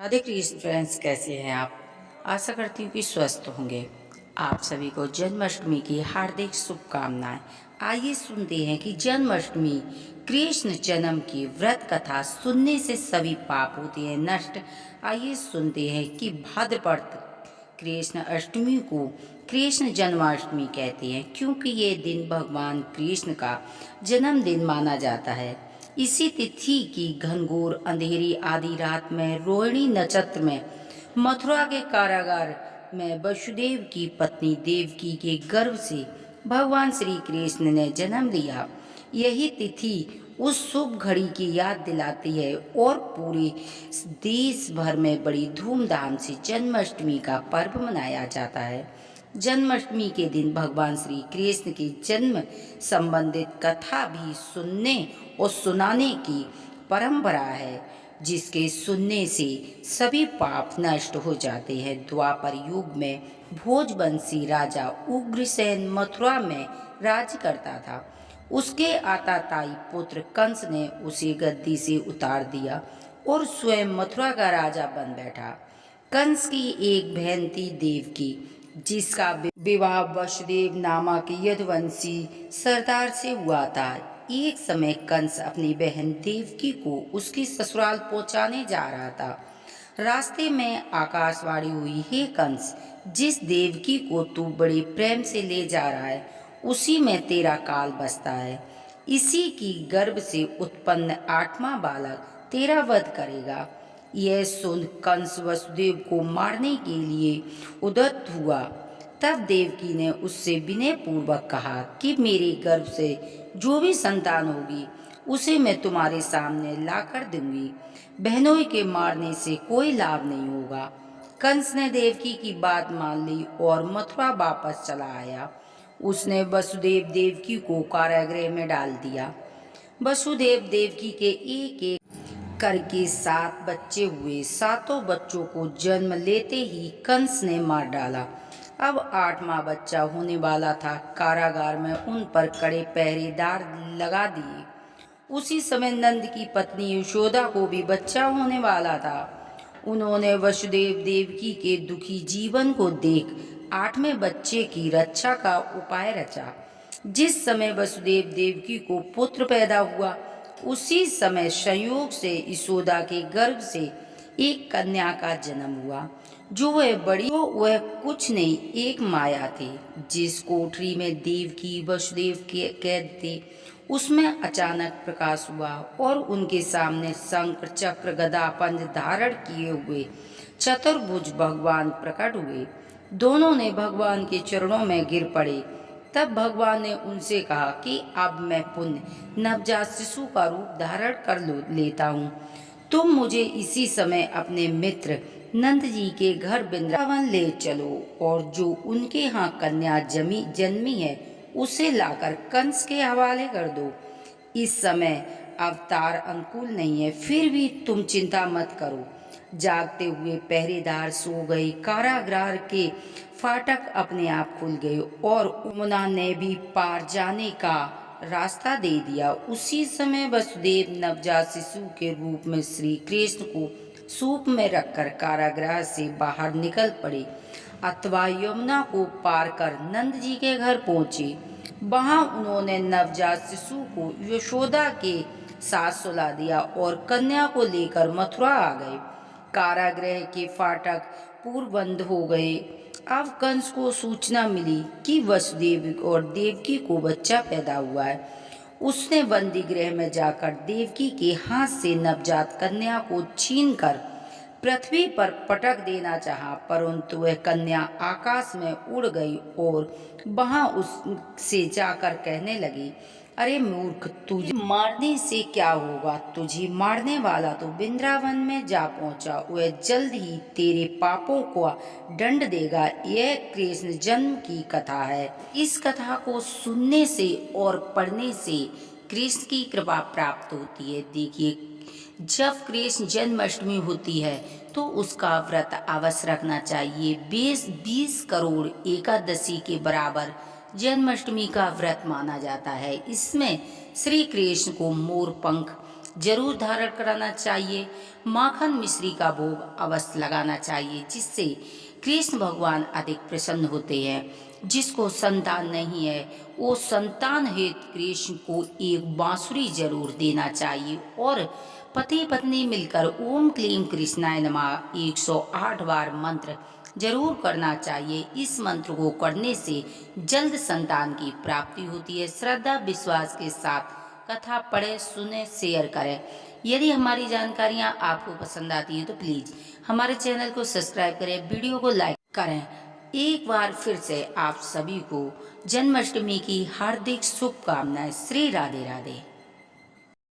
Radhe Krishna friends, कैसे हैं आप। आशा करती हूँ कि स्वस्थ होंगे। आप सभी को जन्माष्टमी की हार्दिक शुभकामनाएं। आइए सुनते हैं कि जन्माष्टमी कृष्ण जन्म की व्रत कथा सुनने से सभी पाप होते हैं नष्ट। आइए सुनते हैं कि भाद्रपद कृष्ण अष्टमी को कृष्ण जन्माष्टमी कहते हैं, क्योंकि ये दिन भगवान कृष्ण का जन्मदिन माना जाता है। इसी तिथि की घनघोर अंधेरी आधी रात में रोहिणी नक्षत्र में मथुरा के कारागार में वसुदेव की पत्नी देवकी के गर्भ से भगवान श्री कृष्ण ने जन्म लिया। यही तिथि उस शुभ घड़ी की याद दिलाती है और पूरे देश भर में बड़ी धूमधाम से जन्माष्टमी का पर्व मनाया जाता है। जन्माष्टमी के दिन भगवान श्री कृष्ण के जन्म संबंधित कथा भी सुनने और सुनाने की परंपरा है, जिसके सुनने से सभी पाप नष्ट हो जाते हैं। द्वापर युग में भोजवंशी राजा उग्रसेन मथुरा में राज्य करता था। उसके आताताई पुत्र कंस ने उसे गद्दी से उतार दिया और स्वयं मथुरा का राजा बन बैठा। कंस की एक बहन थी देवकी, जिसका विवाह वसुदेव नामक यदुवंशी सरदार से हुआ था। एक समय कंस अपनी बहन देवकी को उसकी ससुराल पहुंचाने जा रहा था। रास्ते में आकाशवाणी हुई, हे कंस, जिस देवकी को तू बड़े प्रेम से ले जा रहा है उसी में तेरा काल बसता है। इसी की गर्भ से उत्पन्न आठवां बालक तेरा वध करेगा। यह सुन कंस वसुदेव को मारने के लिए उद्यत हुआ। तब देवकी ने उससे विनय पूर्वक कहा कि मेरे गर्भ से जो भी संतान होगी उसे मैं तुम्हारे सामने लाकर दूंगी। बहनों के मारने से कोई लाभ नहीं होगा। कंस ने देवकी की बात मान ली और मथुरा वापस चला आया। उसने वसुदेव देवकी को कारागृह में डाल दिया। वसुदेव देवकी के एक एक करके 7 बच्चे हुए। सातों बच्चों को जन्म लेते ही कंस ने मार डाला। अब 8वां बच्चा होने वाला था। कारागार में उन पर कड़े पहरेदार लगा दिए। उसी समय नंद की पत्नी यशोदा को भी बच्चा होने वाला था। उन्होंने वसुदेव देवकी के दुखी जीवन को देख 8वें बच्चे की रक्षा का उपाय रचा। जिस समय वसुदेव देवकी को पुत्र पैदा हुआ, उसी समय संयोग से यशोदा के गर्भ से एक कन्या का जन्म हुआ। वह कुछ नहीं, एक माया थी। जिस कोठरी में देवकी वसुदेव के कैद थे, उसमें अचानक प्रकाश हुआ और उनके सामने शंख चक्र गदा पंज धारण किए हुए चतुर्भुज भगवान प्रकट हुए। दोनों ने भगवान के चरणों में गिर पड़े। तब भगवान ने उनसे कहा कि अब मैं पुण्य नवजात शिशु का रूप धारण कर लेता हूँ। तुम मुझे इसी समय अपने मित्र नंद जी के घर वृंदावन ले चलो और जो उनके यहाँ कन्या जन्मी है उसे लाकर कंस के हवाले कर दो। इस समय अवतार अनुकूल नहीं है, फिर भी तुम चिंता मत करो। जागते हुए पहरेदार सो गए। कारागार के फाटक अपने आप खुल गए और यमुना ने भी पार जाने का रास्ता दे दिया। उसी समय वसुदेव नवजात शिशु के रूप में श्री कृष्ण को सूप में रखकर कारागृह से बाहर निकल पड़े अथवा यमुना को पार कर नंद जी के घर पहुँचे। वहां उन्होंने नवजात शिशु को यशोदा के साथ सुला दिया और कन्या को लेकर मथुरा आ गए। कारागृह के फाटक पूर्व बंद हो गए। अब कंस को सूचना मिली कि वसुदेव और देवकी को बच्चा पैदा हुआ है। उसने बंदी गृह में जाकर देवकी के हाथ से नवजात कन्या को छीनकर पृथ्वी पर पटक देना चाहा, परंतु वह कन्या आकाश में उड़ गई और वहां उससे जाकर कहने लगी, अरे मूर्ख, तुझे मारने से क्या होगा? तुझे मारने वाला तो वृंदावन में जा पहुंचा। वह जल्द ही तेरे पापों को दंड देगा। यह कृष्ण जन्म की कथा है। इस कथा को सुनने से और पढ़ने से कृष्ण की कृपा प्राप्त होती है। देखिए, जब कृष्ण जन्माष्टमी होती है तो उसका व्रत अवश्य रखना चाहिए। 20 करोड़ एकादशी के बराबर जन्माष्टमी का व्रत माना जाता है। इसमें श्री कृष्ण को मोर पंख जरूर धारण कराना चाहिए। माखन मिश्री का भोग अवश्य लगाना चाहिए, जिससे कृष्ण भगवान अधिक प्रसन्न होते हैं। जिसको संतान नहीं है वो संतान हेतु कृष्ण को एक बांसुरी जरूर देना चाहिए और पति पत्नी मिलकर ओम क्लीम कृष्णाय नमः 108 बार मंत्र जरूर करना चाहिए। इस मंत्र को करने से जल्द संतान की प्राप्ति होती है। श्रद्धा विश्वास के साथ कथा पढ़े, सुने, शेयर करें। यदि हमारी जानकारियाँ आपको पसंद आती हैं तो प्लीज़ हमारे चैनल को सब्सक्राइब करें, वीडियो को लाइक करें। एक बार फिर से आप सभी को जन्माष्टमी की हार्दिक शुभकामनाएं। श्री राधे राधे।